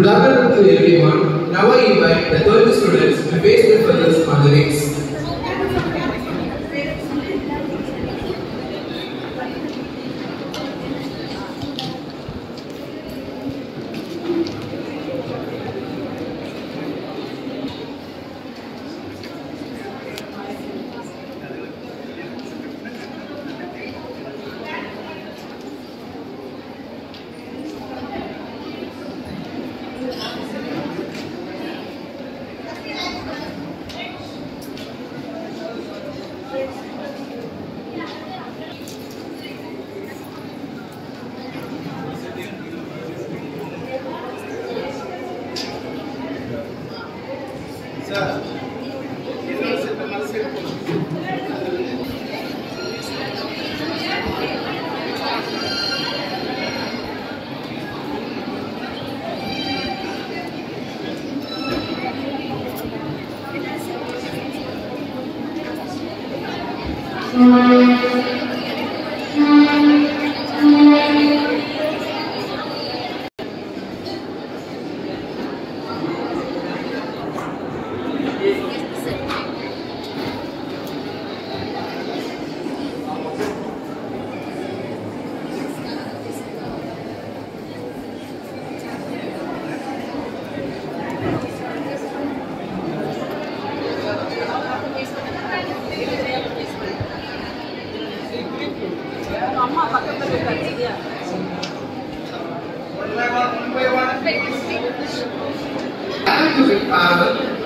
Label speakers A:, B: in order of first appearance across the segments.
A: Good afternoon to everyone. Now I invite the 12th students to face their brothers on the rings.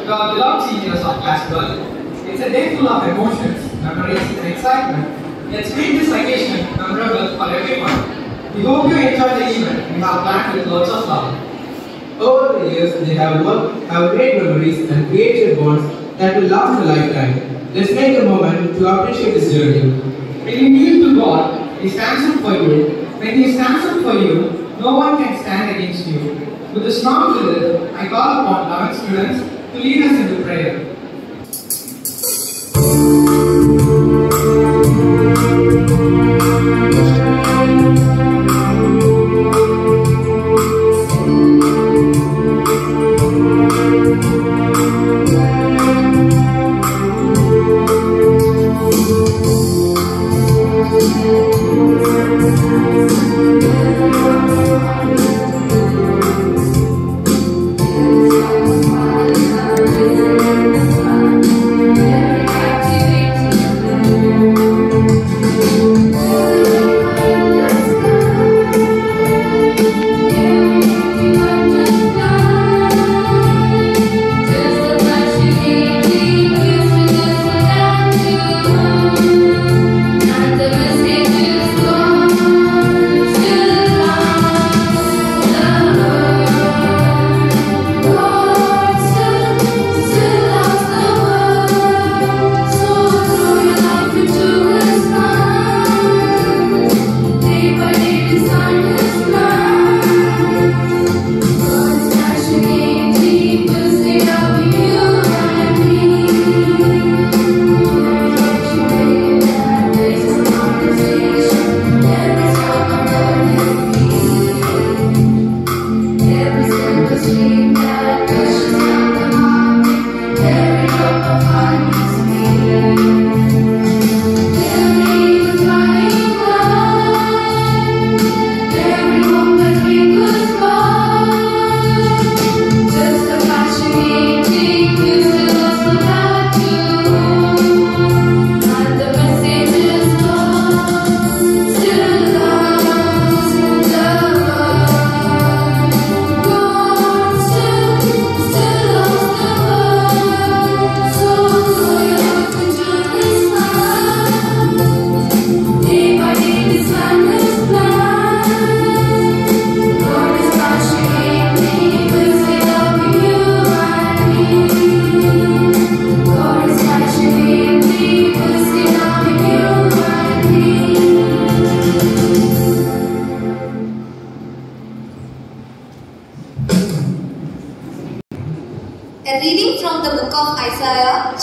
A: Beloved seniors of Class 12, it's a day full of emotions, memories, and excitement. Let's make this occasion memorable for everyone. We hope you enjoy the event we have planned with lots of love. Over the years, they have made memories and created bonds that will last a lifetime. Let's make a moment to appreciate this journey. When you kneel to God, He stands up for you. When He stands up for you, no one can stand against you. With a strong will, I call upon 11 students to lead us into prayer.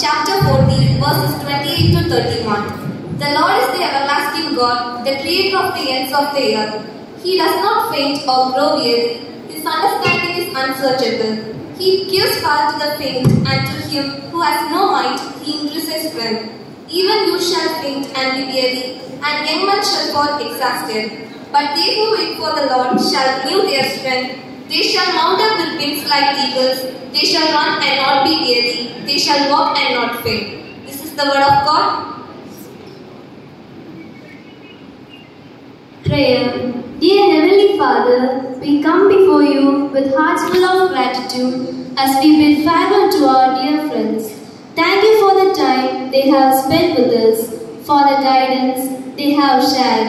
B: chapter 14, verses 28 to 31. The Lord is the everlasting God, the creator of the ends of the earth. He does not faint or grow weary. His understanding is unsearchable. He gives power to the faint, and to him who has no might, he increases strength. Even you shall faint and be weary, and young men shall fall exhausted. But they who wait for the Lord shall renew their strength. They shall mount up with wings like eagles. They shall run and not be weary. They shall walk and not faint. This is the word of God.
C: Prayer. Dear Heavenly Father, we come before you with hearts full of gratitude as we bid farewell to our dear friends. Thank you for the time they have spent with us, for the guidance they have shared.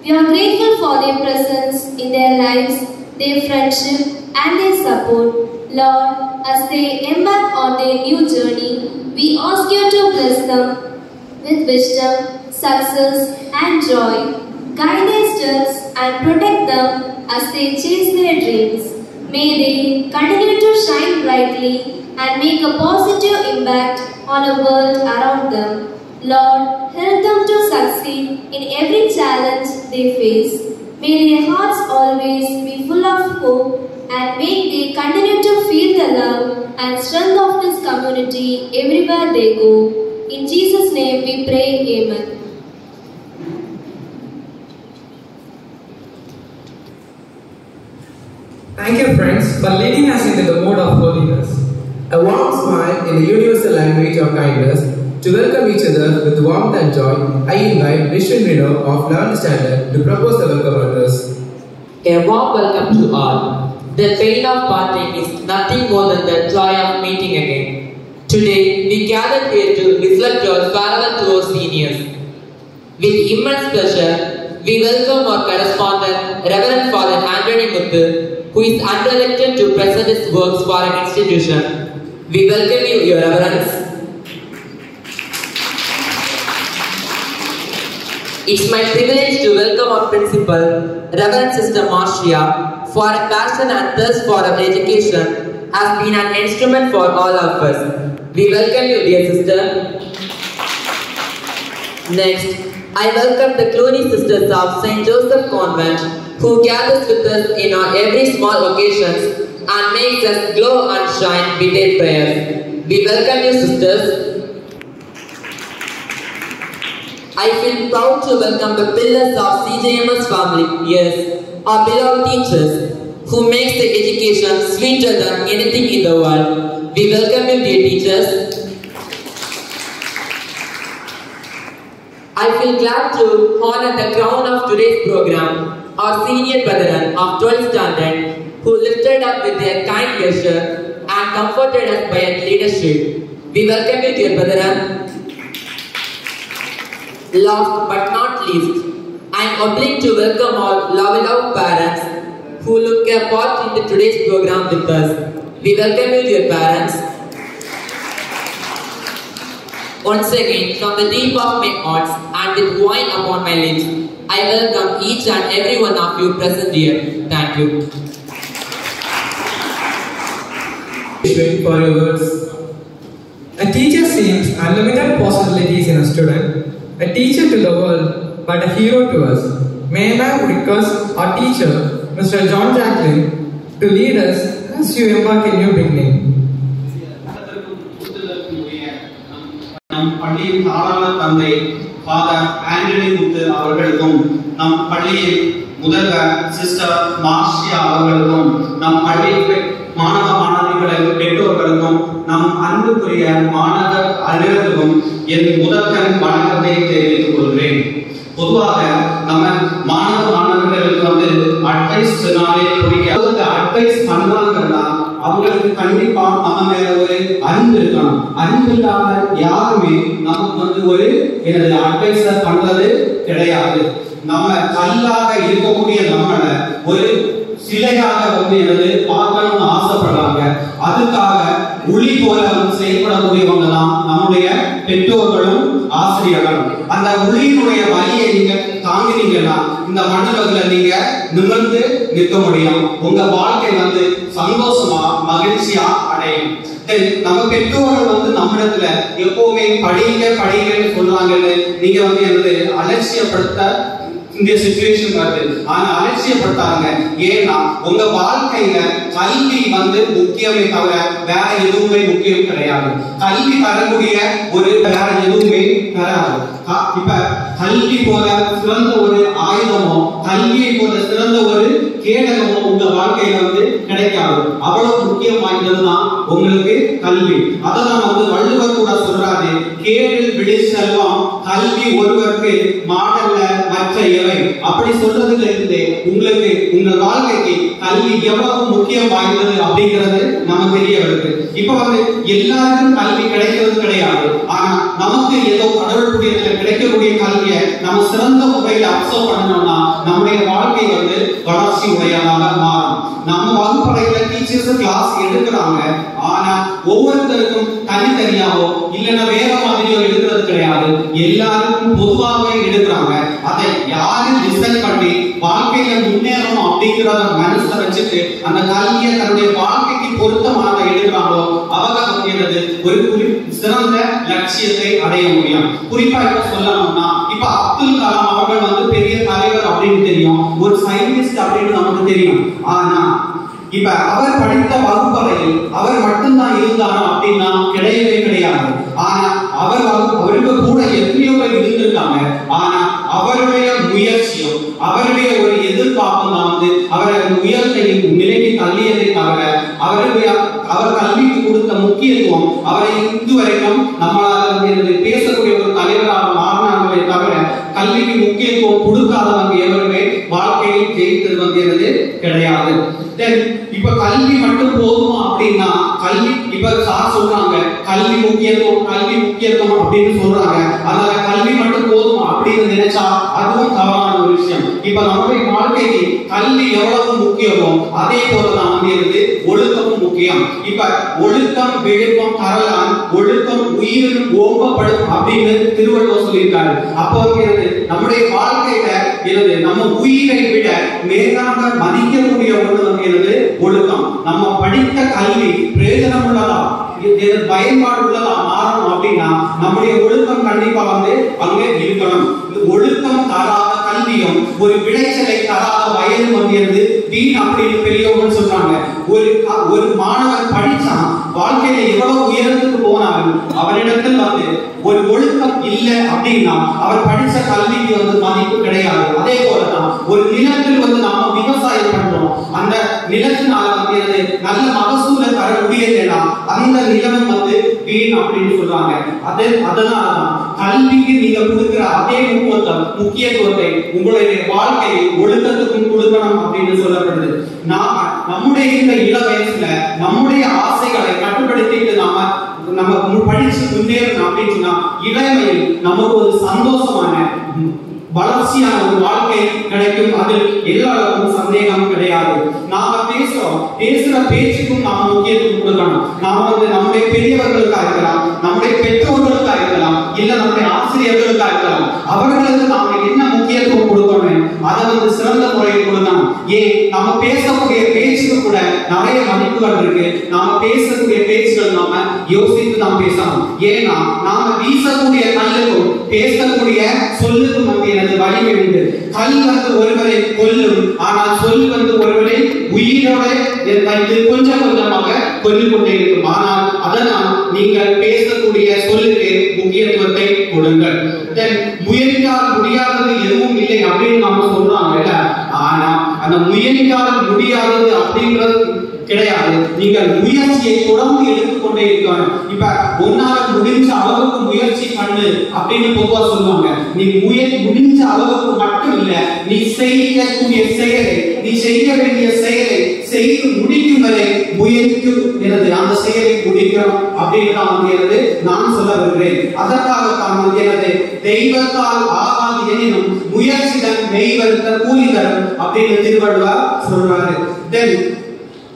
C: We are grateful for their presence in their lives, their friendship and their support. Lord, as they embark on their new journey, we ask you to bless them with wisdom, success and joy. Guide their steps and protect them as they chase their dreams. May they continue to shine brightly and make a positive impact on the world around them. Lord, help them to succeed in every challenge they face. May their hearts always be full of hope and may they continue to feel the love and strength of this community everywhere they go. In Jesus' name we pray, Amen.
A: Thank you, friends, for leading us into the mode of holiness.
D: A warm smile in the universal language of kindness. To welcome each other with warmth and joy, I invite Mission Reno of 11th Standard to propose the welcome address.
E: A warm welcome to all. The pain of parting is nothing more than the joy of meeting again. Today, we gathered here to reflect our farewell to our seniors. With immense pleasure, we welcome our correspondent, Reverend Father Anthony Muthu, who is under-elected to present his works for an institution. We welcome you, Your Reverence. It's my privilege to welcome our principal, Reverend Sister Marcia, for her passion and thirst for our education has been an instrument for all of us. We welcome you, dear sister. Next, I welcome the Clooney Sisters of St. Joseph Convent, who gathers with us in our every small occasions and makes us glow and shine with their prayers. We welcome you, sisters. I feel proud to welcome the pillars of CJMS family, yes, our beloved teachers, who makes the education sweeter than anything in the world. We welcome you, dear teachers. I feel glad to honor the crown of today's program, our senior brethren of 12th standard, who lifted up with their kind gesture and comforted us by their leadership. We welcome you, dear brethren. Last but not least, I am obliged to welcome our lovely parents who look a part in today's program with us. We welcome you, dear parents. Once again, from the deep of my heart and with wine upon my lips, I welcome each and every one of you present here. Thank you.
D: For your words.
A: A teacher seems unlimited possibilities in a student, a teacher to the world, but a hero to us. May I now request our teacher, Mr. John Jacqueline, to lead us as you embark in your beginning.
F: நம் பள்ளியின் தாராள தந்தை father Antony முத்து அவர்களுக்கும் நம் பள்ளியின் முதல்வர் sister மார்ஷியா அவர்களுக்கும் நம் பள்ளியின் மாணவ மாணவிகளின் பெற்றோர்களுக்கும் நம் அன்புக்குரிய மாணவர் அனைவருக்கும் என் முதற்கண் வணக்கத்தை தெரிவித்துக் கொள்கிறேன். பொதுவாக நம்ம மாணவ மாணவர்களுக்கு அட்வைஸ் சொன்னாலே பிடிக்காது. அட்வைஸ் பண்றாங்கன்னா அவங்களுக்கு கண்டிப்பா நம்ம மேல ஒரு அன்பு இருக்கணும். அன்பு இல்லாம யாருமே நமக்கு ஒரு அட்வைஸ் பண்றது கிடையாது. நம்ம கல்லாக இருக்கக்கூடிய நம்மளை ஒரு சிலையாக பார்க்கணும்னு ஆசைப்படுறாங்க. அதுக்காக ஒளி போல செயல்படக்கூடியவங்க தான் நம்முடைய பெற்றோர்களும் ஆசிரியர்களும். அந்த ஒளியினுடைய வழியை நீங்க தாங்கினீங்கன்னா இந்த மண்டலத்துல நீங்க நிமிர்ந்து நிற்க முடியும். உங்க வாழ்க்கை சந்தோஷமா மகிழ்ச்சியா அடையும். நம்ம பெற்றோர்கள் வந்து நம்மிடத்துல எப்பவுமே படிங்கன்னு சொல்றாங்கன்னு நீங்க வந்து எனது அலட்சியப்படுத்த இந்த சிச்சுவேஷன் வருது. ஆனா அலட்சியப்படுத்தாங்க. ஏன்னா உங்க வாழ்க்கையில கல்வி வந்து முக்கியமே தவிர வேற எதுவுமே முக்கியம் கிடையாது. கல்வி தரக்கூடிய ஒரு வேற எதுவுமே தராது. இப்ப கல்வி போல சிறந்த ஒரு ஆயுதமோ கல்வியை போல சிறந்த ஒரு கேடகமோ உங்க வாழ்க்கையில வந்து கிடைக்காது. அவ்வளவு முக்கியம் வாய்ந்ததுதான் உங்களுக்கு கல்வி. அதான் வந்து வள்ளுவர் கூட சொல்றாரு, கேடு விழி செல்வம் கல்வி ஒருவருக்கு மாடல்ல மற்ற எவை. அப்படி சொல்றதுல இருந்து உங்களுக்கு உங்க வாழ்க்கைக்கு கல்வி எவ்வளவு முக்கியம் வாய்ந்தது அப்படிங்கிறது நம்ம தெரிய வருது. இப்ப வந்து எல்லாருக்கும் கல்வி கிடைக்கிறது கிடையாது. ஆனா நமக்கு ஏதோ கடவுள் புண்ணியத்துல கிடைக்கக்கூடிய கல்வியை நம்ம சிறந்த முறையில் அப்சர்வ் பண்ணணும்னா நம்முடைய வாழ்க்கை வந்து வளர்ச்சி உடையதாக மாறும். நம்ம வகுப்பறையில டீச்சர்ஸ் கிளாஸ் எடுக்கிறாங்க. ஆனா ஒவ்வொருத்தருக்கும் தனித்தனியாவோ இல்லைன்னா வேற மாதிரியோ எடுக்கிறது கிடையாது. எல்லாருக்கும் பொதுவாகவே எடுக்கிறாங்க. அதை யாரும் டிசைன் பண்ணி வாழ்க்கையில முன்னேறணும் அப்படிங்கிறத மனசுல வச்சுட்டு அந்த கல்வியை தன்னுடைய வாழ்க்கைக்கு பொருத்தமாக எடுக்கிறாங்களோ அவங்க வந்து ஒரு சிறந்த லட்சியத்தை அடைய முடியும். குறிப்பா இப்ப சொல்லணும்னா இப்ப அப்துல் கலாம் அவர்கள் வந்து பெரிய தலைவர் அப்படின்னு தெரியும், ஒரு சயின்டிஸ்ட் அப்படின்னு நமக்கு தெரியும். ஆனா இப்ப அவர் படித்த வகுப்பறையில் அவர் மட்டும்தான் இருந்தாரா அப்படின்னா கிடையவே கிடையாது. ஆனா அவருக்கு கூட எத்தனையோ பேர் இருந்திருக்காங்க. ஆனா அவருடைய முயற்சியும் அவருடைய ஒரு எதிர்பார்ப்பும் தான் வந்து அவரை உயர்ந்த நிலைக்கு தள்ளியதை தவிர அவர் கல்விக்கு கொடுத்த முக்கியத்துவம் அவரை இதுவரைக்கும் நம்மளால பேசக்கூடிய ஒரு தலைவராக மாறினார்களே தவிர கல்விக்கு முக்கியத்துவம் கொடுக்காதவங்க எவருமே வாழ்க்கையில் ஜெயித்தது வந்து கிடையாது. இப்ப கல்வி மட்டும் போதுமா அப்படின்னா கல்வி இப்ப சார் சொல்றாங்க கல்வி முக்கியத்துவம் அப்படின்னு சொல்றாங்க. அதனால கல்வி மட்டும் போதுமா அப்படின்னு நினைச்சா அதுவும் தவறான ஒரு விஷயம். இப்ப நம்முடைய வாழ்க்கைக்கு கல்வி எவ்வளவு முக்கியமோ அதே போலதான் வந்து ஒழுக்கமும் முக்கியம். இப்ப ஒழுக்கம் விழுப்பம் தரலான் ஒழுக்கம் உயிரில் ஓம்பப்படும் அப்படின்னு திருவள்ளுவர் சொல்லியிருக்காரு. அப்போ நம்முடைய வாழ்க்கையில நம்ம உயிரை விட மேலாக மதிக்கக்கூடிய ஒன்று ஒழுக்கம். நம்ம படித்த கல்வி பிரயோஜனம் உள்ளதா பயன்பாடு உள்ளதா மாறணும் அப்படின்னா நம்முடைய ஒழுக்கம் கண்டிப்பா வந்து அங்கே இருக்கணும். ஒழுக்கம் தராத கல்வியும் ஒரு விளைச்சலை தராத வயலும் வந்து வீண் அப்படின்னு பெரியவர்கள் சொல்றாங்க. ஒரு மாணவன் படிச்சான் வாழ்க்கையில எவ்வளவு உயரத்துக்கு போனாலும் அவரிடத்தில் வந்து ஒரு ஒழுக்கம் இல்லை அப்படின்னா அவர் படிச்ச கல்விக்கு வந்து மதிப்பு கிடையாது. அதே போலதான் ஒரு நிலத்தில் வந்து நாம விவசாயம் பண்றோம், அந்த நிலத்தினால வந்து நல்ல மகசூலை தர முடியலைன்னா அந்த நிலம் வந்து வீண் அப்படின்னு சொல்றாங்க. அதனாலதான் கல்விக்கு நீங்க கொடுக்கிற அதே முக்கியத்துவத்தை உங்களுடைய வாழ்க்கையை ஒழுக்கத்துக்கும் கொடுக்கணும் அப்படின்னு சொல்லப்படுது. நம்முடைய இந்த இள வயசுல நம்முடைய ஆசைகளை கட்டுப்படுத்திட்டு நம்ம படிச்சு முன்னேறணும் அப்படின்னு சொன்னா இளமையில் நமக்கு ஒரு சந்தோஷமான வளர்ச்சியான ஒரு வாழ்க்கை கிடைக்கும். அதில் எல்லாருக்கும் சந்தேகம் கிடையாது. நாம பேசுற பேச்சுக்கும் நாம முக்கியத்துவம் கொடுக்கணும். நாம வந்து நம்முடைய பெரியவர்களுக்கா இருக்கலாம், நம்முடைய பெற்றோர்களுக்கா இருக்கலாம், இல்ல நம்முடைய ஆசிரியர்களுக்கா இருக்கலாம். அவர்களுக்கு நாம என்ன முக்கியத்துவம் கொடுக்கணும் அதை வந்து சிறந்த முறையில் கொடுக்கணும். நம்ம பேசக்கூடிய பேச்சுக்கு கூட நிறைய மதிப்புகள் இருக்கு. நாம பேசக்கூடிய பேச்சுகள் நாம யோசித்து நாம் பேசணும். ஏன்னா நாம வீசக்கூடிய கல்லுக்கும் பேசக்கூடிய சொல்லுக்கும் வந்து எனது வலிமை உண்டு. கல் வந்து ஒருவரை கொல்லும், ஆனால் சொல் வந்து ஒருவரை உயிரோட கொஞ்சம் கொஞ்சமாக கொல்லிக் கொண்டே இருக்கும். ஆனால் அதனால் நீங்கள் பேசக்கூடிய சொல்லுக்கு முக்கியத்துவத்தை கொடுங்கள். முயற்சியால் முடியாதது எதுவும் இல்லை அப்படின்னு நாம சொல்றாங்க. ஆனா அந்த முயற்சியால் முடியாதது அப்படிங்கிறது கிடையாது. நீங்கள் முயற்சியை தொடர்ந்து எடுத்துக்கொண்டே இருக்கணும். இப்ப உன்னால முடிஞ்ச அளவுக்கு முயற்சி பண்ணு அப்படின்னு பொதுவா சொல்லுவாங்க. நீ முடிஞ்ச அளவுக்கு மட்டும் இல்ல, நீ செய்யக்கூடிய செயலை, நீ செய்ய வேண்டிய செயலை செய்து முடிக்கும் வரை முயற்சிக்கும் அந்த செயலை முடிக்கணும் அப்படின்னு நான் சொல்ல வருகிறேன். அதற்காக தான் தெய்வத்தால் ஆகாது எனினும் முயற்சிகள் மெய்வருத்த கூலி தரும் அப்படின்னு திருவள்ளுவர் சொல்றாரு.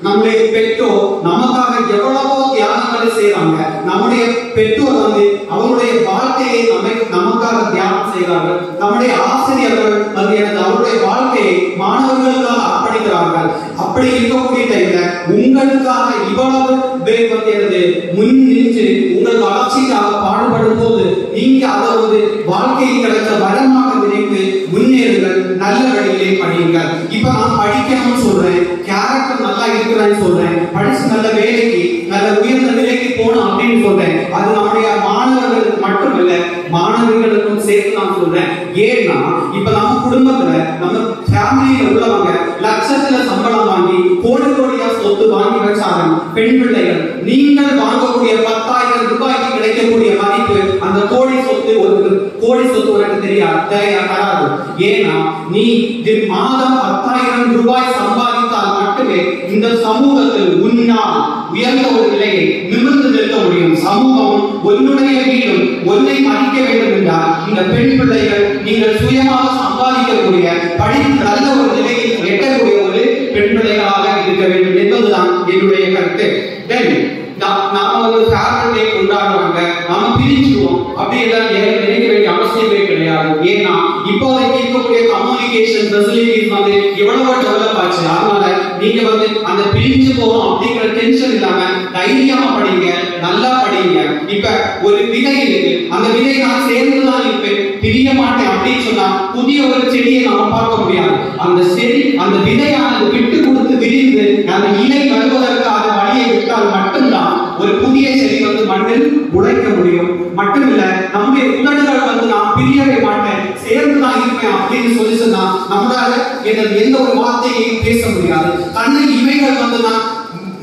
F: நம்முடைய பெற்றோர் நமக்காக எவ்வளவோ தியாகங்களை செய்யறாங்க. நம்முடைய பெற்றோர் வந்து அவருடைய வாழ்க்கையை நமக்காக தியாகம் செய்கிறார்கள். நம்முடைய ஆசிரியர்கள் வந்து அவருடைய வாழ்க்கையை மாணவர்களுக்காக அர்ப்பணிக்கிறார்கள். அப்படி இருக்கக்கூடிய டைம்ல உங்களுக்காக இவ்வளவு பேர் வந்து முன் நின்று உங்கள் வளர்ச்சிக்காக பாடுபடும் போது நீங்க அதை ஒரு வாழ்க்கையில் கிடைத்த வரமாக நினைத்து முன்னேறுங்கள், நல்ல வழியிலே படியுங்கள். இப்ப நான் படிக்கணும்னு சொல்றேன், கேரக்டர் நல்லா இருக்கிறேன்னு சொல்றேன், படிச்சு நல்ல வேலைக்கு நல்ல உயர்ந்த நிலைக்கு போகணும் அப்படின்னு சொல்றேன். அது நம்முடைய மாணவர்களுக்கு மட்டுமல்ல, மாணவர்களுக்கும் சேர்த்து நான் சொல்றேன். ஏன்னா இப்ப நம்ம குடும்பத்துல நம்ம ஃபேமிலியில உள்ளவங்க லட்சத்துல சம்பளம் வாங்கி கோடி கோடியா சொத்து வாங்கி வச்சாங்க. பெண் பிள்ளைகள் நீங்கள் வாங்கக்கூடிய 10,000 ரூபாய்க்கு கிடைக்கக்கூடிய மதிப்பு அந்த கோடி சொத்து உனக்கு தெரியாது. ஏன்னா நீ மாதம் 10,000 ரூபாய் சம்பாதித்தால் மட்டுமே இந்த சமூகத்தில் உன்னால் உயர்ந்த ஒரு நிலையை நிமிர்ந்து நிற்க முடியும். சமூகம் உன்னுடைய வீடும் ஒன்றை மதிக்க வேண்டும் என்றால் இந்த பெண் பிள்ளைகள் நீங்கள் சுயமாக சம்பாதிக்கக்கூடிய படிப்பு நல்ல ஒரு நிலையில் எட்டக்கூடிய ஒரு பெண் பிள்ளைகளாக இருக்க வேண்டும் என்பதுதான் என்னுடைய கருத்து. நாம ஒரு ஃபேர்வெல் டே கொண்டாடுவாங்க, நாம பிரிஞ்சுடுவோம் அப்படி எல்லாம் நினைக்க வேண்டிய அவசியமே கிடையாது. ஏன்னா இப்போதைக்கு இருக்கக்கூடிய கம்யூனிகேஷன் ஃபெசிலிட்டிஸ் வந்து எவ்வளவு டெவலப் ஆச்சு. அதனால நீங்க வந்து அந்த பிரிஞ்சு போறோம் அப்படிங்கிற டென்ஷன் இல்லாம தைரியமா படிங்க, நல்லா படிங்க. இப்ப ஒரு விதை இருக்கு, அந்த விதை நான் சேர்ந்துதான் இருப்பேன், பிரிய மாட்டேன் அப்படின்னு சொன்னா புதிய ஒரு செடியை நாம பார்க்க முடியாது. அந்த செடி அந்த விதையானது விட்டு கொடுத்து விரிந்து அந்த இலை வருவதற்காக வழியை விட்டால் மட்டும்தான் ஒரு புதிய செடி வந்து மண்ணில் உழைக்க முடியும். மட்டுமில்ல நம்முடைய உதடுகள் வந்து நான் பிரியவே மாட்டேன், சேர்ந்துதான் இருப்பேன் அப்படின்னு சொல்லி சொன்னா நம்மளால எந்த ஒரு வார்த்தையையும் பேச முடியாது. கண்ணை இமைகள் வந்து நான்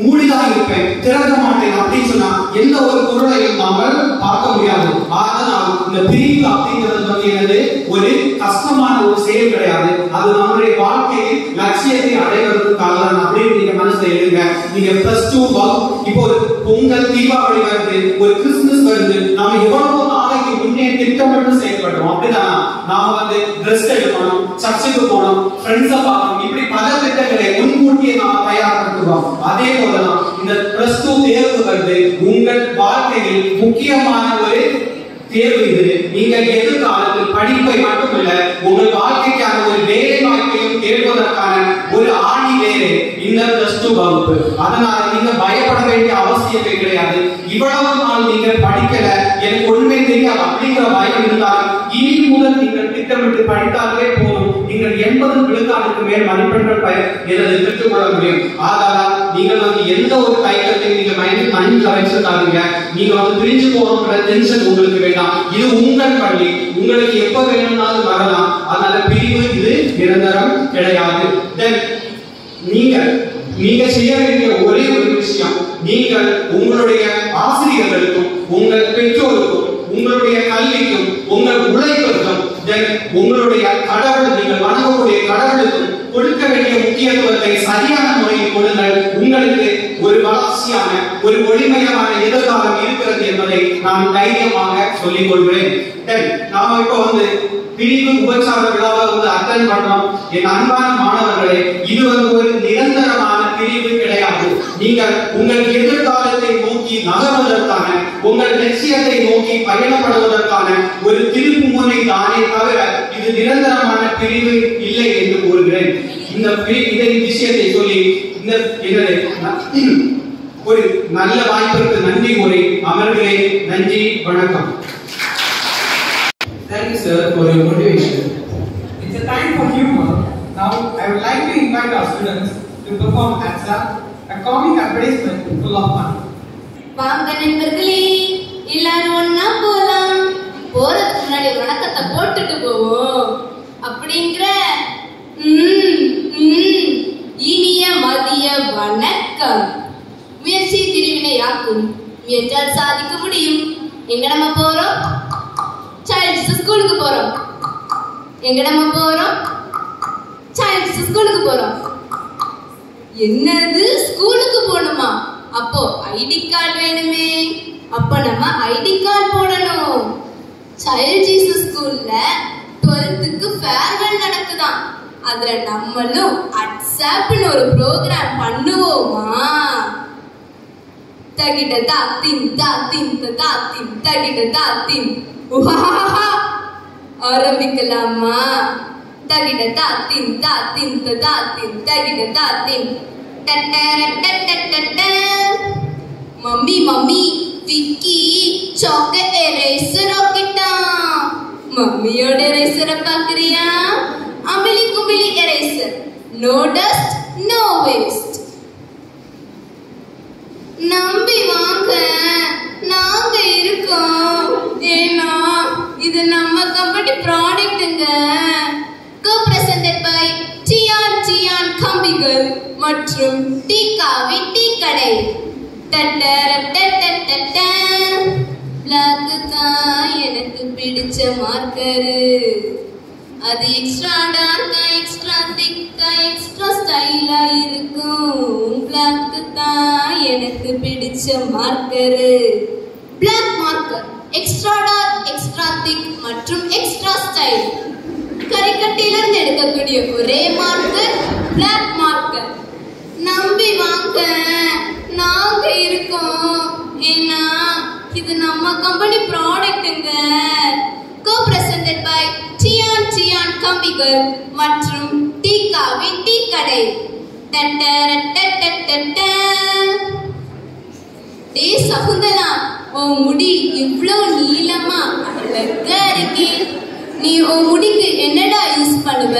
F: மூடிதான் இருப்பேன், திறக்க மாட்டேன் அப்படின்னு சொன்னா எந்த ஒரு பொருளையும் நாம பார்க்க முடியாது. அதனால் இந்த பிரிவு அப்படிங்கிறது வந்து ஒரு கஷ்டமான ஒரு செயல் கிடையாது. அது நம்முடைய வாழ்க்கையில் லட்சியத்தை அடைவதற்காக அப்படின்னு நீங்க மனசுல எழுதுங்க. நீங்க +2 இப்போ ஒரு பொங்கல், தீபாவளி வருது, ஒரு கிறிஸ்துமஸ் வருது, நாம எவ்வளவு நாளைக்கு முன்னே திட்டமிட்டு செயல்படுறோம். அப்படிதான் நாம வந்து ட்ரெஸ் எடுக்கணும், சர்ச்சுக்கு போகணும், ஃப்ரெண்ட்ஸை பார்க்கணும், இப்படி பல திட்டங்களை முன்கூட்டியே நாம தயார்படுத்துவோம். அதே போலதான் இந்த +2 தேர்வு வருது, உங்கள் வாழ்க்கையில் முக்கியமான ஒரு தேர்வு இது. நீங்கள் எதிர்காலத்தில் படிப்பை மட்டுமல்ல உங்கள் வாழ்க்கைக்கான ஒரு வேலை வாய்ப்பையும் தேடுவதற்கான ஒரு ஆணி வேறு இந்த +2 வகுப்பு. அதனால நீங்க பயப்பட வேண்டிய அவசியமே கிடையாது. இவ்வளவு நாள் நீங்கள் படிக்கல, எனக்கு ஒண்ணுமே தெரியாது அப்படிங்கிற பயம் இருந்தாலும் இனி முதல் நீங்கள் திட்டமிட்டு படித்தாலே போதும். நீங்கள் 80 விழுக்காடுக்கு மேல் மதிப்பெண்கள் பெற்றுக் கொள்ள முடியும். ஆதலால் நீங்கள் வந்து எந்த ஒரு கையத்தை நீங்க மைண்ட்ல வச்சிருக்காதீங்க. நீங்க வந்து பிரிஞ்சு போகிற டென்ஷன் உங்களுக்கு வேண்டாம். இது உங்கள் பள்ளி, உங்களுக்கு எப்ப வேணும்னாலும் வரலாம். அதனால பிரிவு இது நிரந்தரம் கிடையாது. நீங்க செய்ய வேண்டிய ஒரே ஒரு விஷயம், நீங்கள் உங்களுடைய ஆசிரியர்களுக்கும் உங்கள் பெற்றோருக்கும் உங்களுடைய கல்விக்கும் உங்கள் உழைப்பிற்கும் உங்களுடைய கடவுள் நீங்கள் வணங்கக்கூடிய கடவுளுக்கும் கொடுக்க வேண்டிய முக்கியத்துவத்தை சரியான முறையில் கொடுங்கள். உங்களுக்கு ஒரு வளர்ச்சியான ஒரு ஒளிமயமான எதிர்காலம் இருக்கிறது என்பதை நான் தைரியமாக சொல்லிக் கொள்கிறேன். நாம இப்போ வந்து பிரிவு உபச்சார விழாவை வந்து அட்டெண்ட் பண்றோம். என் அன்பான மாணவர்களே, இது வந்து ஒரு நிரந்தரமான பிரிவு கிடையாது. நீங்கள் உங்கள் எதிர்காலத்தை நோக்கி நகர்வதற்கான உங்கள் லட்சியத்தை நோக்கி பயணப்படுவதற்கான ஒரு திருப்பு முனை தானே தவிர இது நிரந்தரமான பிரிவு இல்லை என்று கூறுகிறேன். இந்த விஷயத்தை சொல்லி ஒரு நல்ல வாய்ப்பிற்கு நன்றி கூறி அமர்கிறேன். நன்றி, வணக்கம்.
D: Thank you, sir, for your motivation.
A: It's a time for humor. Now, I would like to invite our students to perform a comic advertisement full of fun.
B: வாங்க நண்பர்களே, எல்லாரும் ஒண்ணா போலாம். போறதுக்கு முன்னாடி வணக்கத்தை போட்டுட்டு போவோம் அப்படிங்கிற இனிய மதிய வணக்கம். முயற்சி திருவினையாக்கும், முயற்சால் சாதிக்க முடியும். எங்க நம்ம போறோம்? சைல்ட்ஸ் ஸ்கூலுக்கு போறோம். எங்க நம்ம போறோம்? சைல்ட்ஸ் ஸ்கூலுக்கு போறோம். என்னது ஸ்கூலுக்கு போகணுமா? அப்போ ஐடி கார்டு வேணுமே. அப்ப நம்ம ஐடி கார்டு போடணும். சைல்ட் ஜீசஸ் ஸ்கூல்ல 12th ஃபேர்வெல் நடக்குதாம். அதுல நம்மளும் வாட்ஸ்அப்னு ஒரு ப்ரோக்ராம் பண்ணுவோமா? தகிடதா தின் தா தின் தா தின் தகிடதா தின் ஆரம்பிக்கலாமா? தகிடதா தின் தா தின் தா தின் தகிடதா தின் மம்மி மம்மி விக்கி சாக்க எரேசர் ஆக்கிட்டான். மம்மியோட எரேசரை பாக்குறியா? அமிலி குமிலி eraser. No dust no waste. நம்பி வாங்க, நாங்க இருக்கோம். ஏன்னா இது நம்ம கம்பெனி ப்ராடக்ட்ங்க. Co-presented by டியான் கம்பிகள் மற்றும் டீகாவின் டீ கடை. பிளாக் தான் எனக்கு பிடிச்ச மார்க்கரு. அது எக்ஸ்ட்ரா டார்க்கா, எக்ஸ்ட்ரா திக்கா, எக்ஸ்ட்ரா ஸ்டைலா இருக்கும். பிளாக் தான் எனக்கு பிடிச்ச marker. Black marker extra dark, extra thick மற்றும் எக்ஸ்ட்ரா ஸ்டைல். கரிக்கட்டிலிருந்து எடுக்கக்கூடிய ஒரே மார்க்கர் பிளாக் மார்க்கர். நம்பி வாங்க, நாங்க இருக்கோம். ஏன்னா இது நம்ம கம்பெனி ப்ராடக்ட்ங்க. Co-presented by டியான் கம்பிகள் மற்றும் டீகாவின் டீ கடை. டே சகுந்தலா, உன் முடி இவ்வளவு நீளமா அழகா இருக்கே. நீ உன் முடிக்கு என்னடா யூஸ் பண்ணுவ?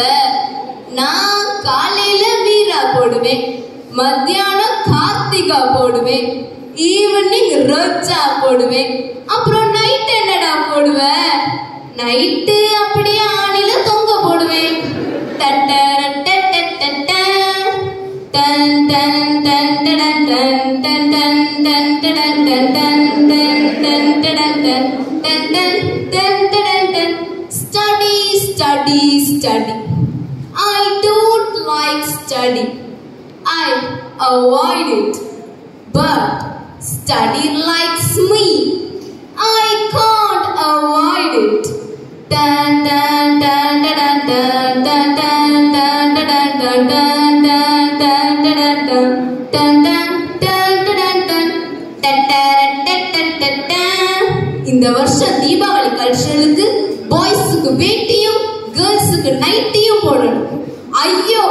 B: நான் காலையில வீரா போடுவேன், மத்தியானம் கார்த்திகா போடுவேன், ஈவினிங் ரோஜா போடுவேன். அப்புறம் நைட் என்னடா போடுவ? நைட்டு அப்படியே ஆணில தொங்க போடுவேன். Study. I don't like study. I avoid it. But study likes me. I can't avoid it. இந்த வருஷம் தீபாவளி கல்ச்சரலுக்கு பாய்ஸுக்கு வேட்டியும் கேர்ள்ஸுக்கு நைட்டியும் போடணும். ஐயோ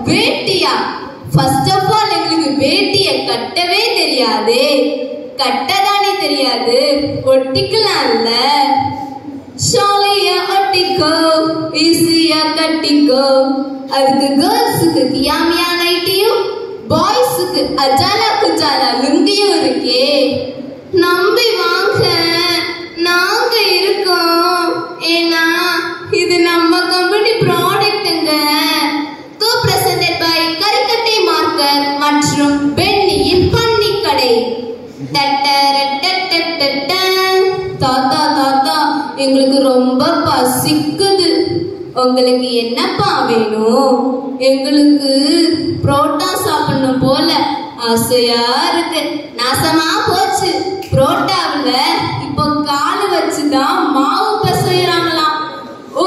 B: வேட்டியா? ஃபர்ஸ்ட் ஆஃப் ஆல் எங்களுக்கு வேட்டியை கட்டவே தெரியாதே. கட்டதானே தெரியாது, ஒட்டிக்கலாம்ல. ஷாலியா ஒட்டிக்கோ, ஈஸியா கட்டிக்கோ. அதுக்கு கேர்ள்ஸுக்கு கியாமியா நைட்டியும் பாய்ஸுக்கு அஜாலா குஜாலா லுங்கியும் இருக்கே. நம்பி வாங்க, நாங்க இருக்கோம். ஏன்னா இது நம்ம கம்பெனி ப்ராடக்ட்ங்க. Co-presented by கரிக்கட்டை மார்க்கர் மற்றும் பென்னியின் பன்னி கடை. தாத்தா தாத்தா, எங்களுக்கு ரொம்ப பசிக்குது. உங்களுக்கு என்னப்பா வேணும்? எங்களுக்கு புரோட்டா சாப்பிடணும் போல ஆசையா இருக்கு. நாசமா போச்சு, புரோட்டாவுல இப்போ காலு வச்சுதான் மாவு பிசைறாங்களாம். ஓ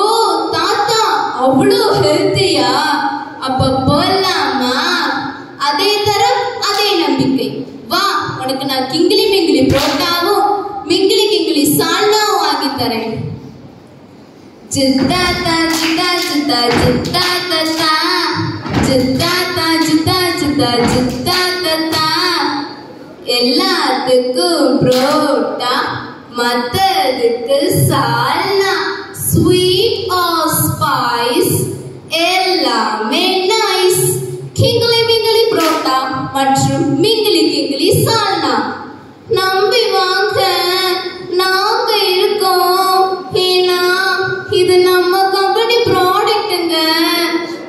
B: தாத்தா, அவ்வளோ ஹெல்த்தியா? அப்ப போலாமா? அதே தரம் அதே நம்பிக்கை. வா, உனக்கு நான் கிங்கிலி மிங்கிலி புரோட்டாவும் மிங்கிலி கிங்கிலி சால்னாவும் வாங்கி தரேன். ஜித்தாத்தா ஜித்தா ஜித்தா ஜித்தாத்தா, ஜித்தாத்தா ஜித்தா ஜித்தா ஜித்தாத்தா. எல்லாத்துக்கும் புரோட்டா, மத்ததுக்கு சால்னா. ஸ்வீட் ஆர் ஸ்பைஸ் எல்லாமே நைஸ். கிங்கிலி மிங்கிலி புரோட்டா மற்றும் மிங்கிலி கிங்கிலி சால்னா. நம்பி வாங்க, நாங்க இருக்கோம். ஏன்னா இது நம்ம கம்பெனி ப்ராடக்ட்ங்க.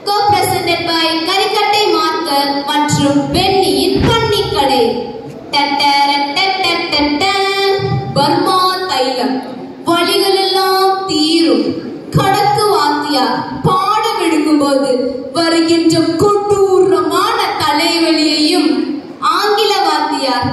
B: Co-presented by கரிக்கட்டை மார்க்கர் மற்றும் பென்னியின் பன்னி கடை. பர்மா தைலம் வலிகள் எல்லாம் தீரும். கடக்கு வாத்தியார் பாடம் எடுக்கும் போது வருகின்ற கொடூரமான தலைவலியையும் ஆங்கில வாத்தியார்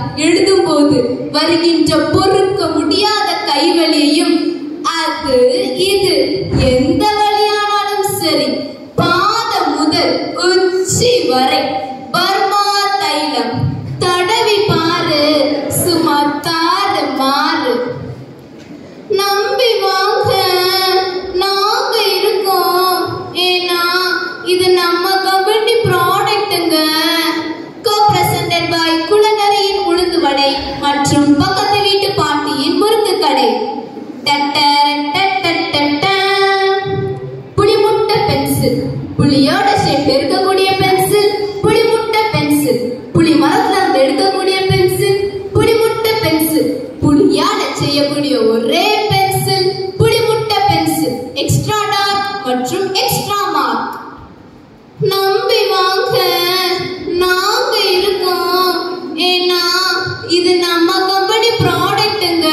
B: மற்றும் எக்ஸ்ட்ரா மார்க். நம்பி வாங்க, நாங்க இருக்கோம். ஏன்னா இது நம்ம கம்பெனி ப்ராடக்ட்டுங்க.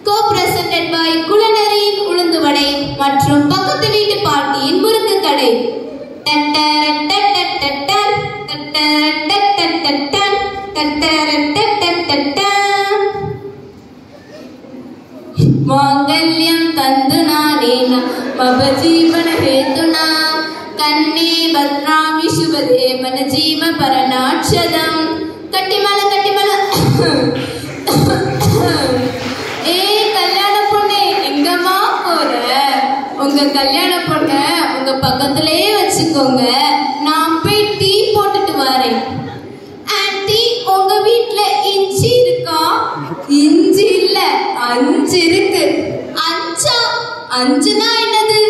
B: கோ-பிரசன்டட் பை குலநரியின் உளுந்து வடை மற்றும் பக்கத்து வீட்டு பாட்டியின் முறுக்கு கடை. மாங்கல்யம் தந்துனானேன மம ஜீவன ஹேதுனா கண்ணே பத்ராமி சுபதே மன ஜீவ பரநாட்சதம். கட்டிமல கட்டிமல. ஏ கல்யாண பொண்ணே, எங்கம்மா போற? உங்க கல்யாண பொண்ண உங்க பக்கத்திலேயே வச்சுக்கோங்க, நான் போய் டீ போட்டுட்டு வரேன். ஆன்ட்டி, உங்க வீட்ல இஞ்சி இருக்கா? இஞ்சி இல்ல, 5 இருக்கு. 5? 5னா என்னது?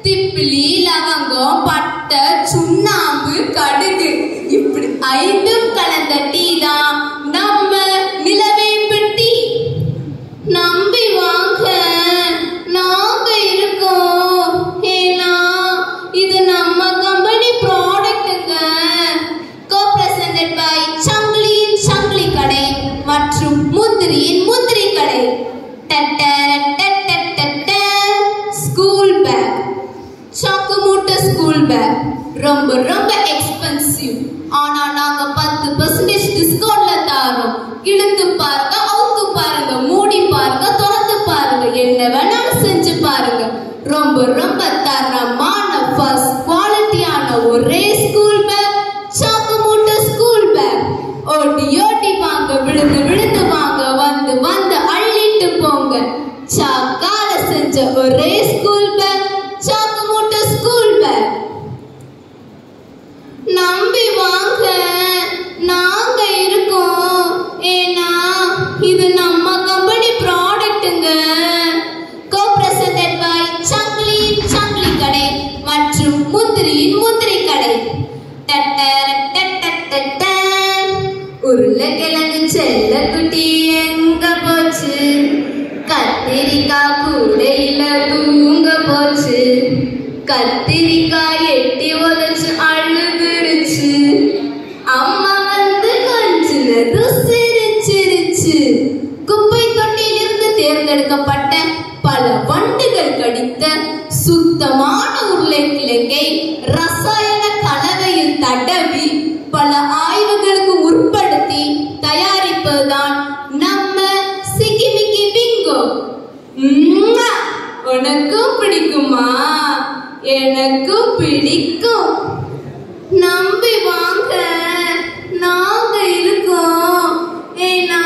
B: திப்பிலி, லவங்கம், பட்டை, சுண்ணாம்பு, கடுகு, இப்படி 5ம் கலந்த டீ தான் நம்ம நிலவேம்பு டீ. நம்பி வாங்க, நாங்க இருக்கோம். ஏன்னா இது நம்ம கம்பெனி ப்ராடக்ட்டுங்க. கோ-பிரசன்டட் பை சங்கிலியின் சங்கிலி கடை மற்றும் முந்திரியின் முந்திரி கடை. ஸ்கூல் பேக், சாக்கு மூட்டை ஸ்கூல் பேக் ரொம்ப ரொம்ப எக்ஸ்பென்சிவ். ஆனா நாங்க 10% டிஸ்கவுண்ட்ல தரோம். இழுத்து பாருங்க, அவுத்து பாருங்க, மூடி பாருங்க, திறந்து பாருங்க, என்ன வேணாலும் செஞ்சு பாருங்க. ரொம்ப ரொம்ப தரமான ஃபர்ஸ்ட் குவாலிட்டியான ஒரே ஸ்கூல் பேக் சாக்கு மூட்டை ஸ்கூல் பேக். ஓடி ஓடி வாங்க, விழுந்து விழுந்து வாங்க, வந்து வந்து அள்ளிட்டு போங்க. சாக்கால செஞ்ச ஒரே ஸ்கூல் பேக் சாக்கு மூட்டை ஸ்கூல் பேக். நம்பி வாங்க, நாங்க இருக்கோம். ஏன்னா இது நம்ம கம்பெனி ப்ராடக்ட்டுங்க. கோ-பிரசன்டட் பை சங்கிலியின் சங்கிலி கடை மற்றும் முந்திரியின் முந்திரி கடை. உருளைக்கிழங்கு செல்ல குட்டி எங்க போச்சு? கத்திரிக்காய் கூடையில தூங்க போச்சு. கத்திரிக்காய் எட்டி உதச்சு அழுதுருச்சு. அம்மா வந்து கொஞ்சினது சிரிச்சிருச்சு. குப்பை தொட்டியிலிருந்து தேர்ந்தெடுக்கப்பட்ட பல வண்டுகள் கடித்த சுத்தமான உருளைக்கிழங்கை ரசாயன கலவையில் தடவி பல ஆய்வுகளுக்கு உட்படுத்தி தயாரிப்பதுதான் நம்ம சிக்கிமிக்கி பிங்கோ. உனக்கும் பிடிக்குமா? எனக்கும் பிடிக்கும். நம்பி வாங்க, நாங்க இருக்கோம். ஏன்னா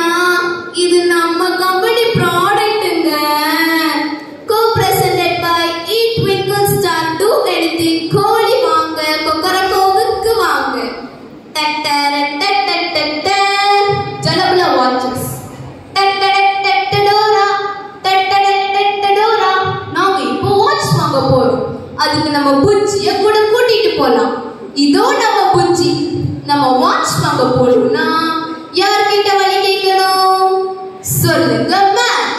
B: இது நம்ம கம்பெனி ப்ராடக்ட்டுங்க. Co-presented by eat twinkle star to anything. கோழி வாங்க, கொக்கரக்கோவுக்கு வாங்க. ஜலபுல வாட்சஸ். நாங்க இப்போ வாட்ச் வாங்க போறோம். அதுக்கு நம்ம புஞ்சிய கூட கூட்டிட்டு போலாம். இதோ நம்ம புஞ்சி. நம்ம வாட்ச் வாங்க போறோம்னா யார்கிட்ட வழி கேட்கணும்? சொல்லுங்க மேப்.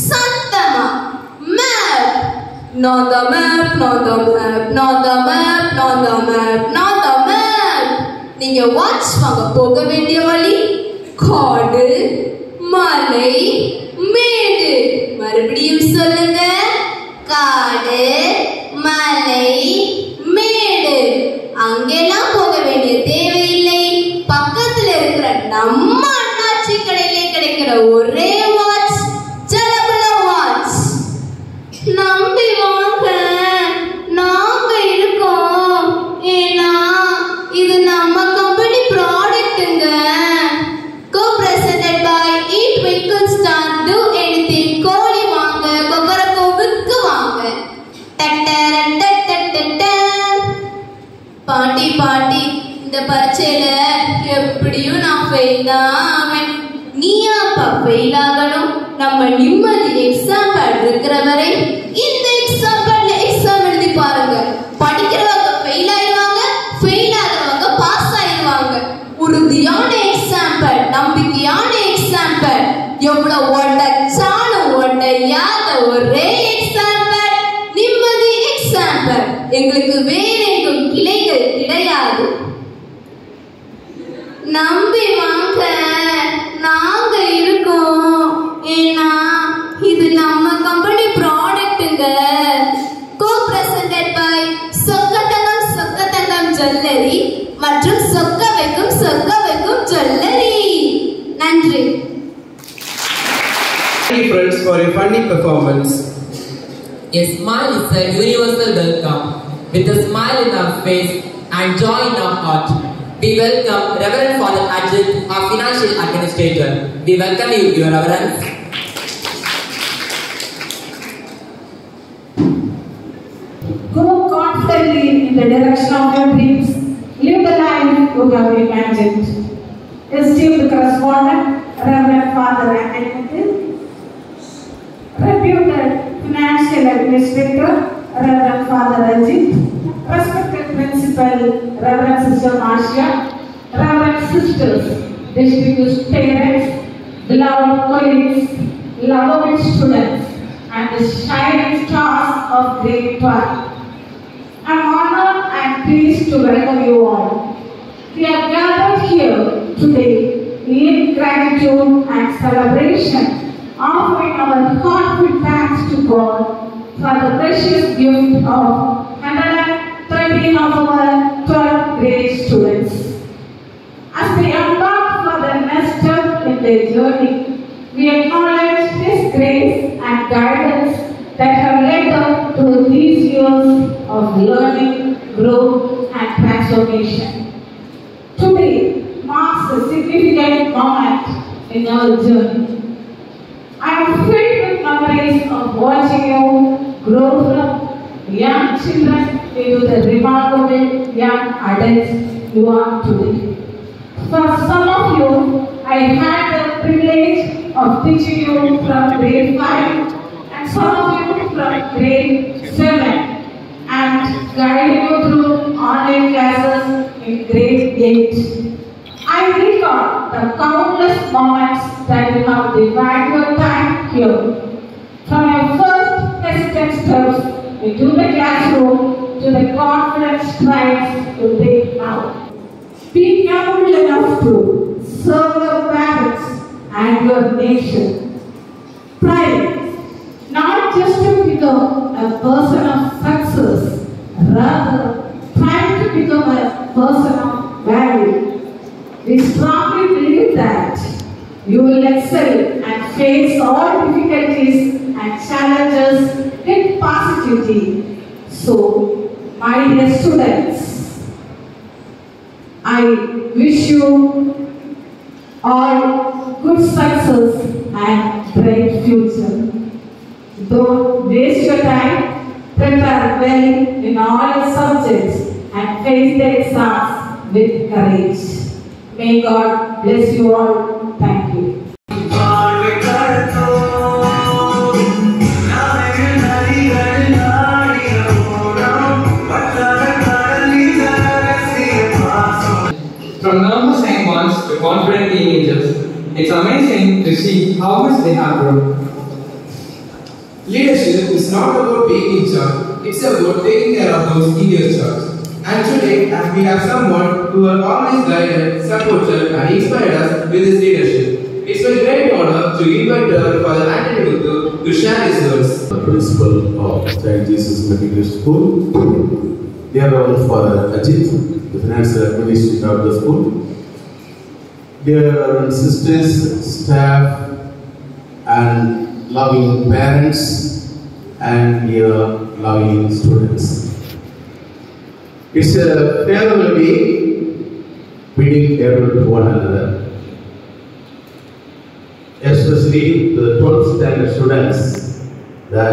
B: சத்தமா map. Not the map, not the map, not the map, not the map, not the map. நீங்க வாட்ச் வாங்க போக வேண்டிய வழி காடு, மலை, மேடு. மறுபடியும் சொல்லுங்க. காடு, மலை, மேடு. அங்கெல்லாம் போக வேண்டிய தேவையில்லை. பக்கத்துல இருக்கிற நம்ம அண்ணாச்சி கடையிலே கிடைக்கிற ஒரே வாட்ச் ஜலபுல வாட்ச். நம்பி வாங்க, நாங்க இருக்கோம். ஏன்னா இது நம்ம கம்பெனி ப்ராடக்ட்டுங்க. Co-presented by eat twinkle star to anything. கோழி வாங்க, கொக்கரக்கோவுக்கு வாங்க. பாட்டி பாட்டி, இந்த பரீட்சையில எப்படியும் நான் ஃபெயில் தான் ஆவேன். நீயாப்பா ஃபெயில் ஆகணும்? நம்ம நிம்மதி எக்ஸாம் பேட் இருக்கிற வரை இந்த எக்ஸாம் பேட்ல எக்ஸாம் எழுதி பாருங்க. படிக்கிறவங்க ஃபெயில் ஆயிடுவாங்க, ஃபெயில் ஆகிறவங்க பாஸ் ஆயிடுவாங்க. உறுதியான எக்ஸாம் பேட், நம்பிக்கையான எக்ஸாம் பேட், எவ்வளவு உடைச்சாலும் உடையாத ஒரே எக்ஸாம் பேட் நிம்மதி எக்ஸாம் நம்பர். எங்களுக்கு வேறெங்கும் கிளைகள் கிடையாது. நம்பி வாங்க, நாங்க இருக்கோம். ஏன்னா இது நம்ம கம்பெனி ப்ராடக்ட்டுங்க. Co-presented by சொக்கத்தங்கம் ஜுவல்லரி மற்றும் சொக்க வைக்கும் ஜுவல்லரி. நன்றி.
D: Thank you friends for your funny performance.
E: A smile is a universal welcome. With a smile in our face and joy in our heart, we welcome Reverend Father Ajit, our financial administrator. We welcome you, Your Reverence.
G: Go confidently in the direction of your dreams. Live the life you have imagined. Esteemed correspondent, Reverend Father Ajit, reputed financial administrator, Reverend Father Ajit, respected principal, Reverend Sister Marcia, Reverend sisters, distinguished parents, beloved colleagues, lovable students, and the shining stars of grade 12. I am honored and pleased to welcome you all. We are gathered here today in gratitude and celebration, offering our heartfelt thanks to God for the precious gift of 113 of our 12th grade students. As they embark for their next step in their journey, we acknowledge His grace and guidance that have led them through these years of learning, growth, and transformation. Today marks a significant moment in our journey. I am filled with memories of watching you grow from young children into the remarkable young adults you are today. For some of you, I had the privilege of teaching you from grade 5 and some of you from grade 7 and guiding you through online classes in grade 8. I recall the countless moments that you have divided your time here. From your first hesitant steps into the classroom to the confident strides you take now. Be capable enough to serve your parents and your nation. Pride, not just to become a person of success, rather try to become a person of value. We strongly believe that you will excel and face all difficulties and challenges with positivity. So, my dear students, I wish you all good success and bright future. Don't waste your time, prepare well in all your subjects and face the exams with courage. May God bless you all. Thank you.
A: From nervous young ones to confident teenagers, it's amazing to see how much they have grown.
D: Leadership is not about being in charge, it's about taking care of those in your charge. And today, as we have someone who has always guided, supported and inspired us with his leadership, it's my great honor to invite Father Anthony Muthu to share his words.
H: The principal of St. Jesus Methodist School, dear Reverend Father Ajit, the financial administrator of the school, dear Reverend sisters, staff, and loving parents, and dear loving students. It's a farewell day, bidding farewell to one another, especially the 12th standard students. The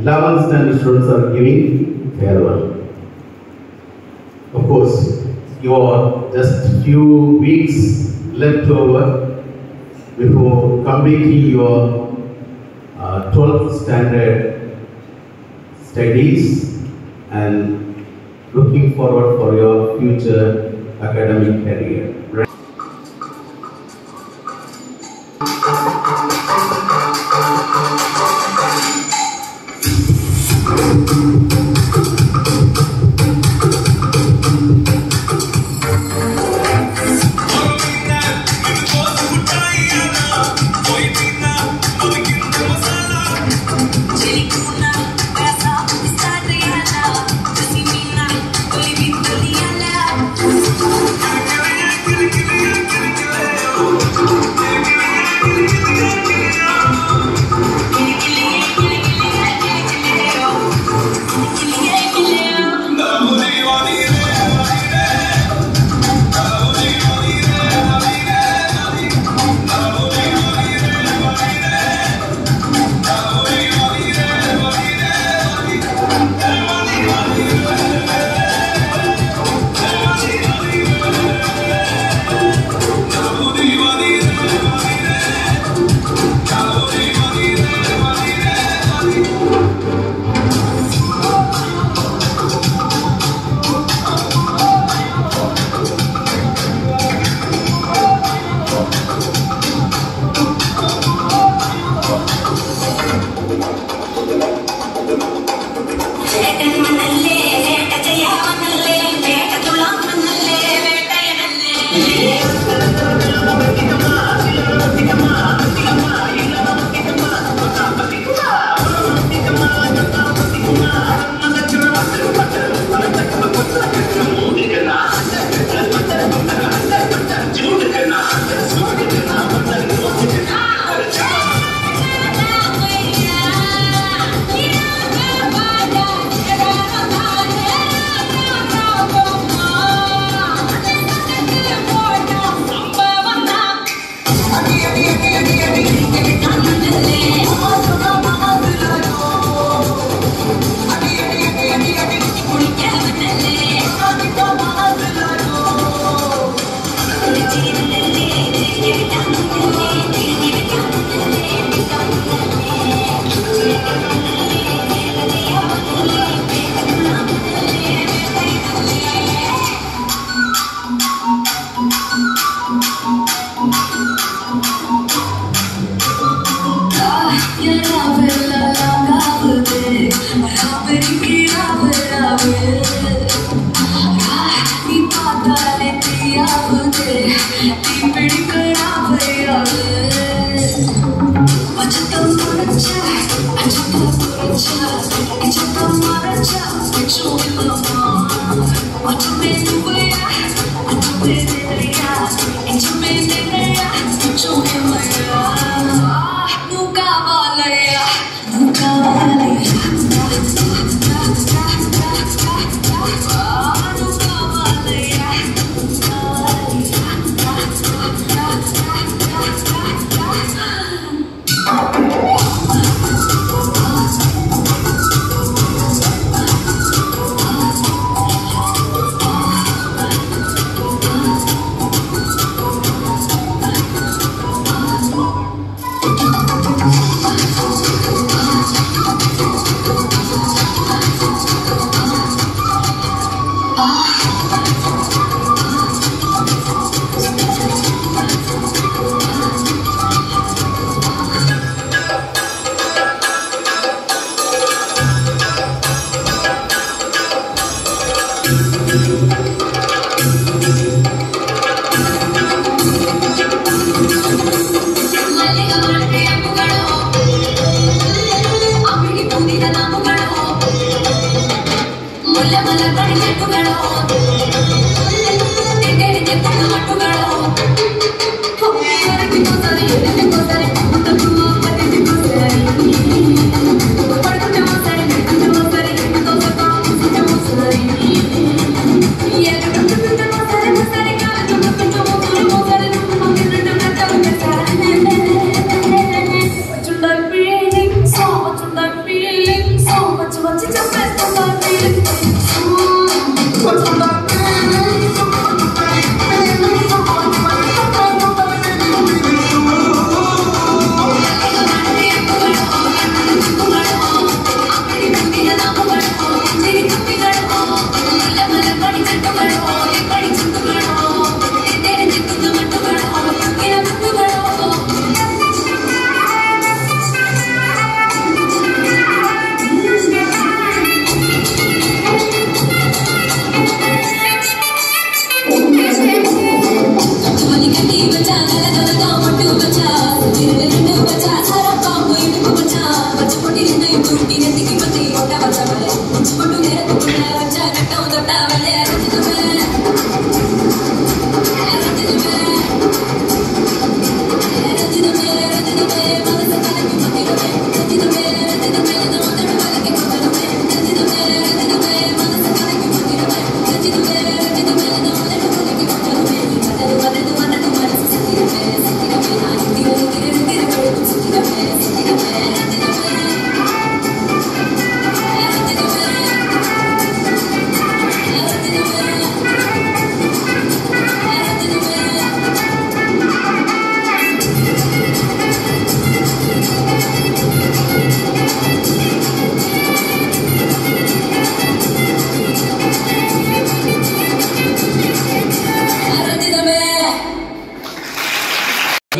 H: 11th standard students are giving farewell. Of course, you are just few weeks left over before completing your 12th standard studies and looking forward for your future academic career.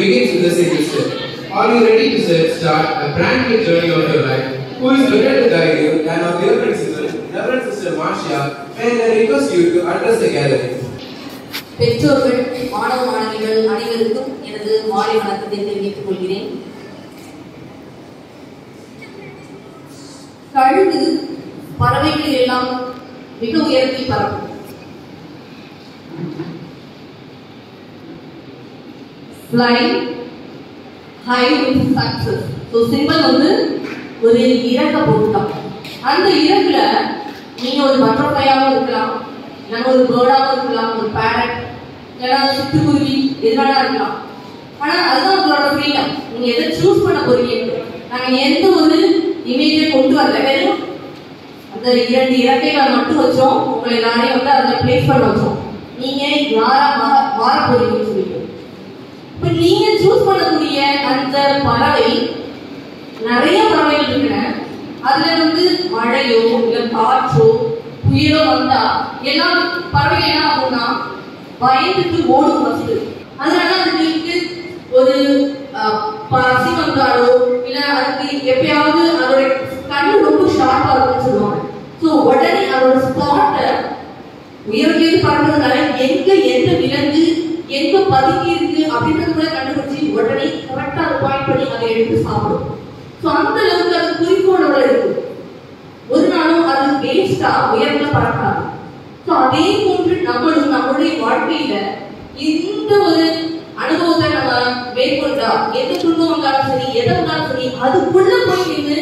D: Begins with the single step. Are you ready to start a brand new journey of your life? Who is better to guide you than our dear principal, Reverend Sister Marcia, and I request you to address the gathering.
I: பெற்றோர்கள், மாணவ மாணவிகள் அனைவருக்கும் எனது மாலை வணக்கத்தை தெரிவித்துக் கொள்கிறேன். கழுகு பறவைகள் எல்லாம் மிக உயரத்தில் பறக்கும். Fly high with success. So simple வந்து ஒரு இறக்க போட்டுட்டாங்க. அந்த இறக்குல நீங்க ஒரு பட்டர்ஃப்ளையாகவும் இருக்கலாம், இல்லைன்னா ஒரு பேர்டாகவும் இருக்கலாம், ஒரு பேரட், இல்லைன்னா சிட்டுக்குருவி, எதுனால இருக்கலாம். ஆனா அதுதான் உங்களோட ஃப்ரீடம். நீங்க எதை சூஸ் பண்ண போறீங்க. நாங்க எந்த ஒரு இமேஜை கொண்டு வரல, வெறும் அந்த 2 இறக்கைகளை மட்டும் வச்சோம். உங்களை எல்லாரையும் வந்து அதில் பிளேஸ் பண்ண வச்சோம். நீங்க யாரா மாற போறீங்கன்னு சொல்லிட்டு. இப்ப நீங்க சூஸ் பண்ணக்கூடிய அந்த பறவை, நிறைய பறவைகள் இருக்குன, அதுல வந்து மழையோ இல்ல காற்றோ புயலோ வந்தா எல்லாம் பறவை என்ன ஆகும்னா பயந்துட்டு ஓடும் ஃபர்ஸ்ட். அதனால அதுக்கு ஒரு பசி வந்தாலோ இல்ல அதுக்கு எப்பயாவது அதோட கண்ணு ரொம்ப ஷார்ப்பா இருக்கும்னு சொல்லுவாங்க. ஸோ உடனே அதோட ஸ்பாட்டை உயர்ந்து பறக்கிறதுனால எங்க எந்த விலங்கு எங்க பதுக்கி இருக்கு அப்படின்றது கூட கண்டுபிடிச்சு உடனே கரெக்டா அதை பாயிண்ட் பண்ணி அதை எடுத்து சாப்பிடும். ஸோ அந்த அளவுக்கு அது குறிக்கோளோட இருக்கு. ஒரு நாளும் அது வேஸ்டா உயர்ந்த பறக்காது. ஸோ அதே போன்று நம்மளும் நம்மளுடைய வாழ்க்கையில இந்த ஒரு அனுபவத்தை நம்ம மேற்கொண்டா எந்த துன்பம் வந்தாலும் சரி, எதை வந்தாலும் சரி, அதுக்குள்ள போய் நின்று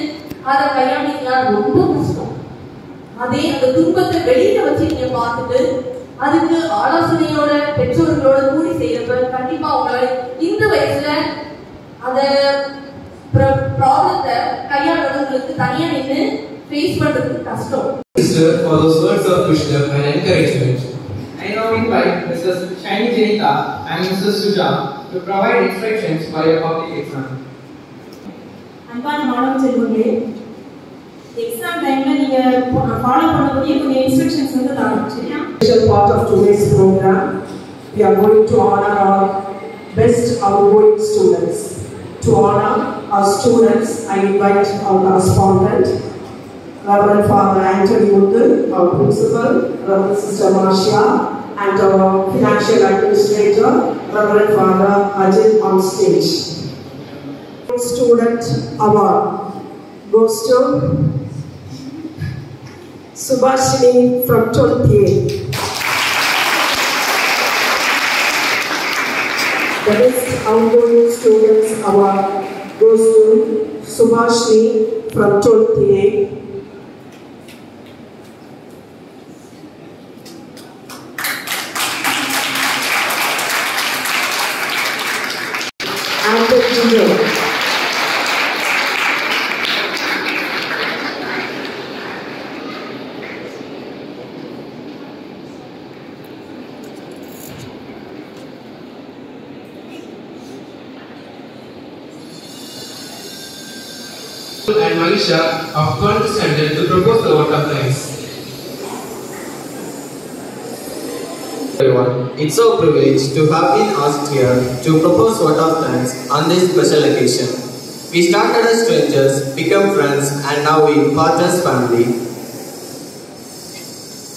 I: அதை கையாண்டிங்கன்னா ரொம்ப கஷ்டம். அதே அந்த துன்பத்தை வெளியில வச்சு நீங்க பார்த்துட்டு அதுக்கு ஆலோசனையோட பெற்றோர்களோட கூடி செய்யறப்ப கண்டிப்பா உங்களால இந்த வயசுல அந்த ப்ராப்ளத்தை கையாளுறதுக்கு தனியா நின்று ஃபேஸ் பண்றதுக்கு கஷ்டம்.
D: Sister, for those words of wisdom and encouragement.
A: I now invite Mrs. Shiny Janita and Mrs. Suja to provide instructions for your public exam.
G: அன்பான மாணவ செல்வங்களே, எக்ஸாம் டைம்ல நீங்க ஃபாலோ பண்ணக்கூடிய கொஞ்சம் இன்ஸ்ட்ரக்ஷன்ஸ் வந்து தரணும், சரியா? we are going to honor our best outgoing students. To honor our students, I invite our correspondent, Reverend Father Anthony Muthu, our principal, Reverend Sister Marcia, and our financial administrator, Reverend Father Ajit, on stage. Student award goes to Subhashini from 12th. The best outgoing students award goes to Subhashini from 12th. And the junior.
D: And Manisha have condescended to propose the vote of thanks.
J: Everyone, it's our privilege to have been asked here to propose vote of thanks on this special occasion. We started as strangers, become friends, and now we part as family.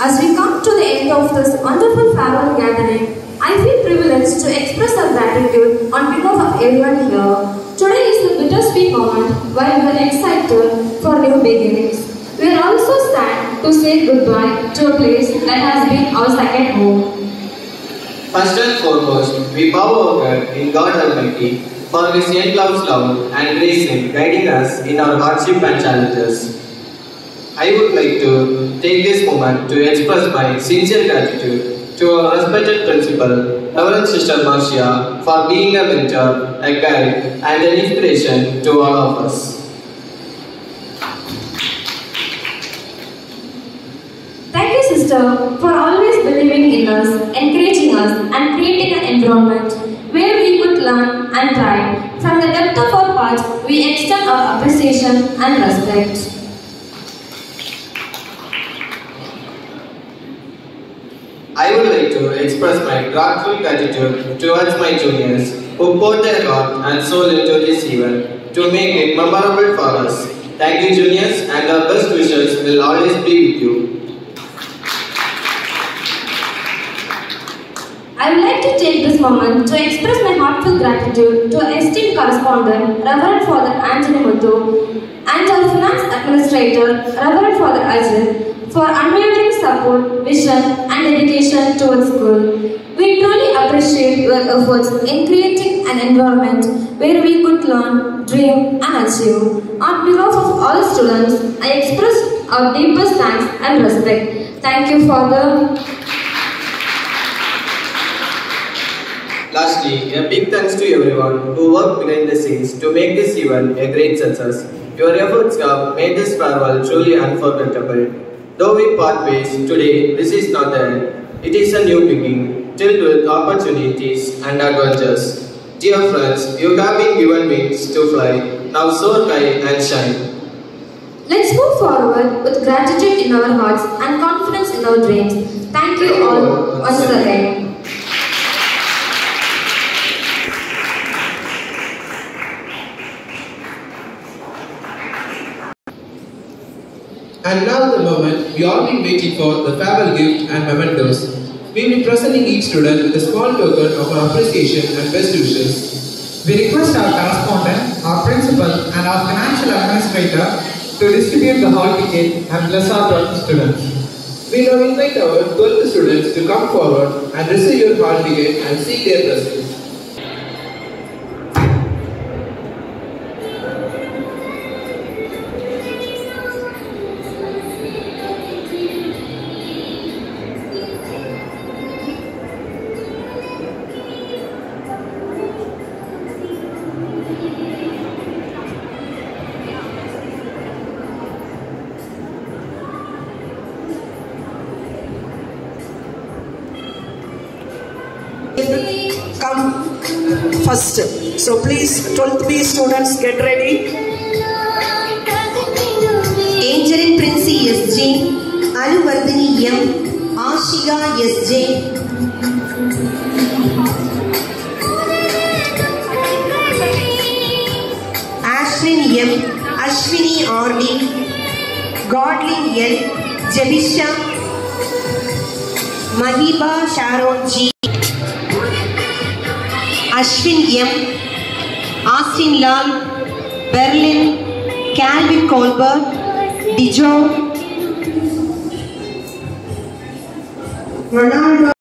B: As we come to the end of this wonderful farewell gathering, I feel privileged to express our gratitude on behalf of everyone here. Today is a bittersweet moment while we are excited for new beginnings. We are also sad to say goodbye to a place that has been our second home.
J: First and foremost, we bow our head in God Almighty for His endless love and grace in guiding us in our hardship and challenges. I would like to take this moment to express my sincere gratitude to our respected principal, Reverend Sister Marcia, for being a mentor, a guide, and an inspiration to all of us.
B: Thank you, Sister, for always believing in us, encouraging us, and creating an environment where we could learn and thrive. From the depth of our hearts, we extend our appreciation and respect.
J: I would like to express my grateful gratitude towards my juniors who poured their heart and soul into this event to make it memorable for us. Thank you, juniors, and our best wishes will always be with you.
B: I would like to take this moment to express my heartfelt gratitude to our esteemed correspondent, Reverend Father Anthony Muthu, and our finance administrator, Reverend Father Ajit, for unwavering support, vision, and dedication towards school. We truly appreciate your efforts in creating an environment where we could learn, dream, and achieve. On behalf of all students, I express our deepest thanks and respect. Thank you, Father.
J: Lastly, a big thanks to everyone who worked behind the scenes to make this event a great success. Your efforts have made this farewell truly unforgettable. Though we part ways today, this is not the end. It is a new beginning, filled with opportunities and adventures. Dear friends, you have been given wings to fly. Now soar high and shine.
B: Let's move forward with gratitude in our hearts and confidence in our dreams. Thank you all once again.
D: And now the moment we all been waiting for, the farewell gift and mementos. We will be presenting each student with a small token of our appreciation and best wishes.
A: We request our correspondent, our principal, and our financial administrator to distribute the hall ticket and bless our 12th students.
D: We now invite our 12th students to come forward and receive your hall ticket and seek their blessings.
G: Come first. So please, 12th B students, get ready.
K: Angelin Princy SJ, Aluvardhani M, Ashika SJ, Ashwin M, Ashwini R.D, Godlin L, Jebisha, Mahiba Sharon G, Ashwin M, Austin Lal, Berlin, Calvin Colbert, Dijon, Ronaldo.